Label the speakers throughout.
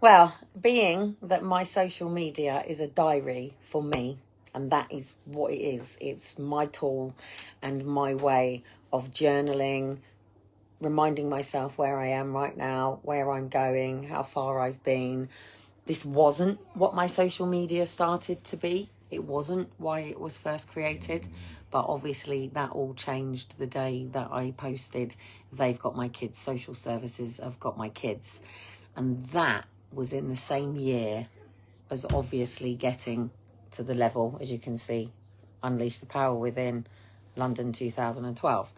Speaker 1: Well, being that my social media is a diary for me, and that is what it is. It's my tool and my way of journaling, reminding myself where I am right now, where I'm going, how far I've been. This wasn't what my social media started to be. It wasn't why it was first created. But obviously that all changed the day that I posted, they've got my kids, social services have got my kids. And that was in the same year as obviously getting to the level, as you can see, Unleash the Power Within, London 2012.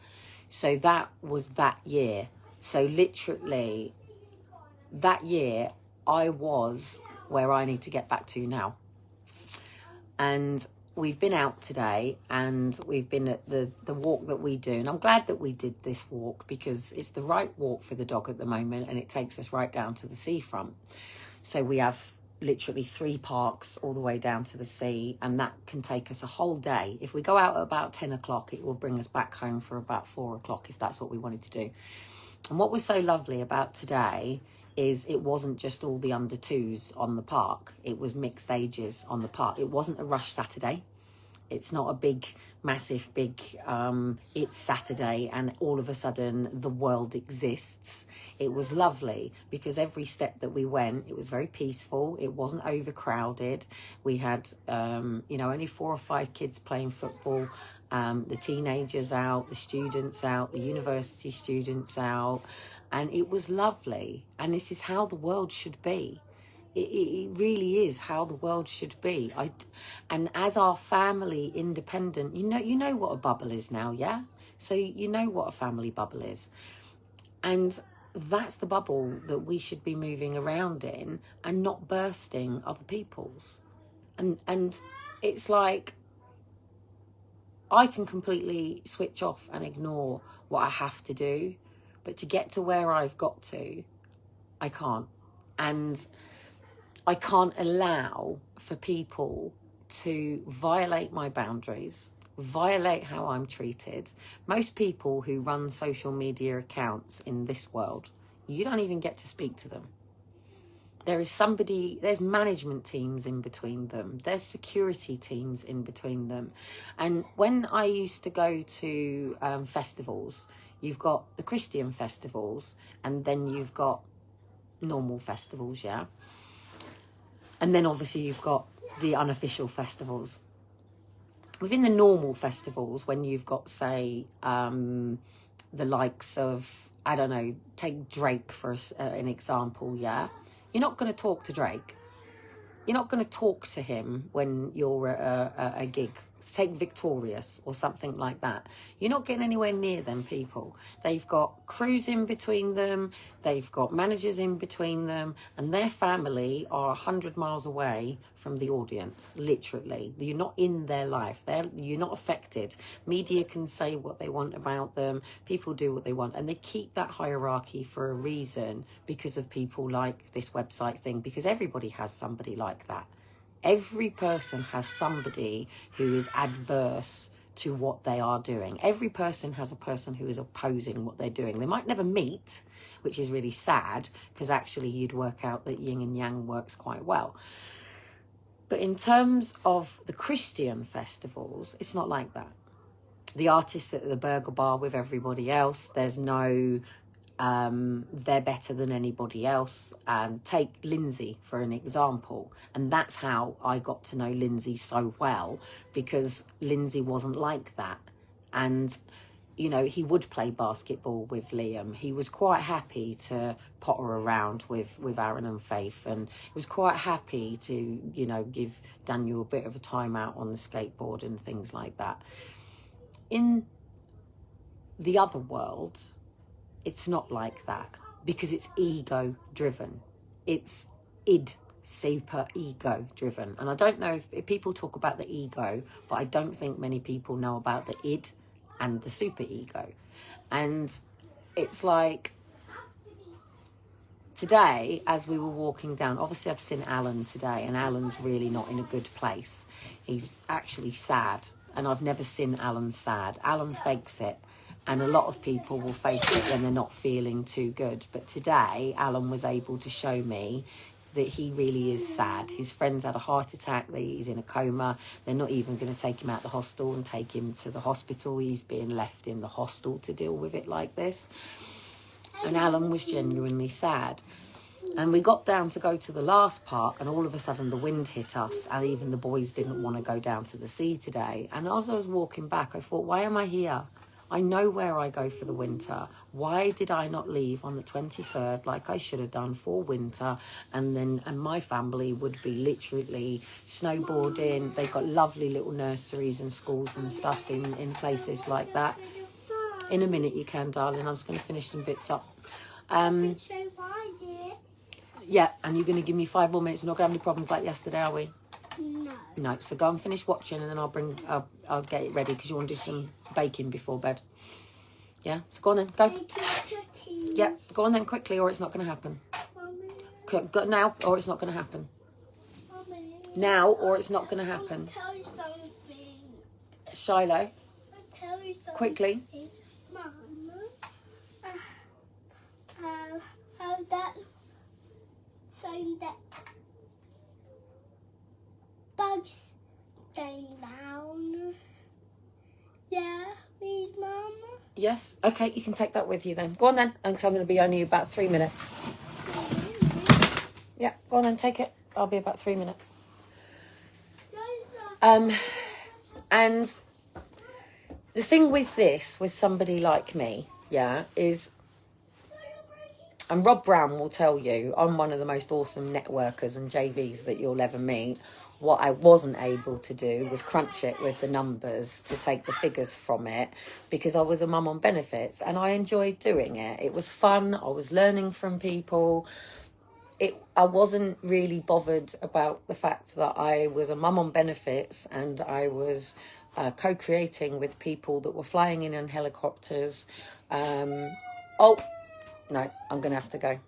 Speaker 1: So that was that year. So literally that year I was where I need to get back to now. And we've been out today and we've been at the walk that we do. And I'm glad that we did this walk because it's the right walk for the dog at the moment and it takes us right down to the seafront. So we have literally 3 parks all the way down to the sea, and that can take us a whole day. If we go out at about 10 o'clock, it will bring us back home for about 4 o'clock if that's what we wanted to do. And what was so lovely about today is it wasn't just all the under 2s on the park. It was mixed ages on the park. It wasn't a rush Saturday. It's not a big, massive, it's Saturday and all of a sudden the world exists. It was lovely because every step that we went, it was very peaceful. It wasn't overcrowded. We had, only 4 or 5 kids playing football. The teenagers out, the students out, the university students out. And it was lovely. And this is how the world should be. It really is how the world should be. And as our family independent, you know what a bubble is now, yeah? So you know what a family bubble is. And that's the bubble that we should be moving around in and not bursting other people's. And it's like, I can completely switch off and ignore what I have to do. But to get to where I've got to, I can't. And I can't allow for people to violate my boundaries, violate how I'm treated. Most people who run social media accounts in this world, you don't even get to speak to them. There's management teams in between them. There's security teams in between them. And when I used to go to festivals, you've got the Christian festivals and then you've got normal festivals, yeah? And then obviously you've got the unofficial festivals. Within the normal festivals, when you've got, say, the likes of, I don't know, take Drake for an example, yeah? You're not going to talk to Drake. You're not going to talk to him when you're at a gig. Take Victorious or something like that. You're not getting anywhere near them people. They've got crews in between them. They've got managers in between them. And their family are 100 miles away from the audience, literally. You're not in their life. You're not affected. Media can say what they want about them. People do what they want. And they keep that hierarchy for a reason because of people like this website thing, because everybody has somebody like that. Every person has somebody who is adverse to what they are doing. Every person has a person who is opposing what they're doing. They might never meet, which is really sad, because actually you'd work out that yin and yang works quite well. But in terms of the Christian festivals, it's not like that. The artists at the burger bar with everybody else, there's no they're better than anybody else. And take Lindsay for an example, and that's how I got to know Lindsay so well, because Lindsay wasn't like that. And he would play basketball with Liam. He was quite happy to potter around with Aaron and Faith, and he was quite happy to give Daniel a bit of a time out on the skateboard and things like that. In the other world, it's not like that, because it's ego driven. It's super ego driven. And I don't know if people talk about the ego, but I don't think many people know about the id and the super ego. And it's like today, as we were walking down, obviously I've seen Alan today, and Alan's really not in a good place. He's actually sad, and I've never seen Alan sad. Alan fakes it. And a lot of people will fake it when they're not feeling too good. But today, Alan was able to show me that he really is sad. His friend's had a heart attack. He's in a coma. They're not even going to take him out the hostel and take him to the hospital. He's being left in the hostel to deal with it like this. And Alan was genuinely sad. And we got down to go to the last park, and all of a sudden the wind hit us, and even the boys didn't want to go down to the sea today. And as I was walking back, I thought, why am I here? I know where I go for the winter. Why did I not leave on the 23rd like I should have done for winter? And my family would be literally snowboarding. They've got lovely little nurseries and schools and stuff in places like that. In a minute you can, darling. I'm just going to finish some bits up. Yeah, and you're going to give me 5 more minutes. We're not going to have any problems like yesterday, are we?
Speaker 2: No.
Speaker 1: No, so go and finish watching, and then I'll get it ready because you want to do some baking before bed. Yeah, so go on then, go. Yeah, go on then quickly, or it's not going to happen. Go now, or it's not going to happen. Now, or it's not going to happen.
Speaker 2: I'll tell you something.
Speaker 1: Shiloh,
Speaker 2: I'll tell you something.
Speaker 1: quickly.
Speaker 2: Mum, how's that saying that bugs staying down? Yeah, please, Mum.
Speaker 1: Yes, okay, you can take that with you then. Go on then, because I'm going to be only about 3 minutes. Yeah, go on then, take it. I'll be about 3 minutes. And the thing with this, with somebody like me, yeah, is, and Rob Brown will tell you, I'm one of the most awesome networkers and JVs that you'll ever meet. What I wasn't able to do was crunch it with the numbers to take the figures from it, because I was a mum on benefits and I enjoyed doing it. It was fun. I was learning from people. I wasn't really bothered about the fact that I was a mum on benefits and I was co-creating with people that were flying in helicopters. Oh, no, I'm going to have to go.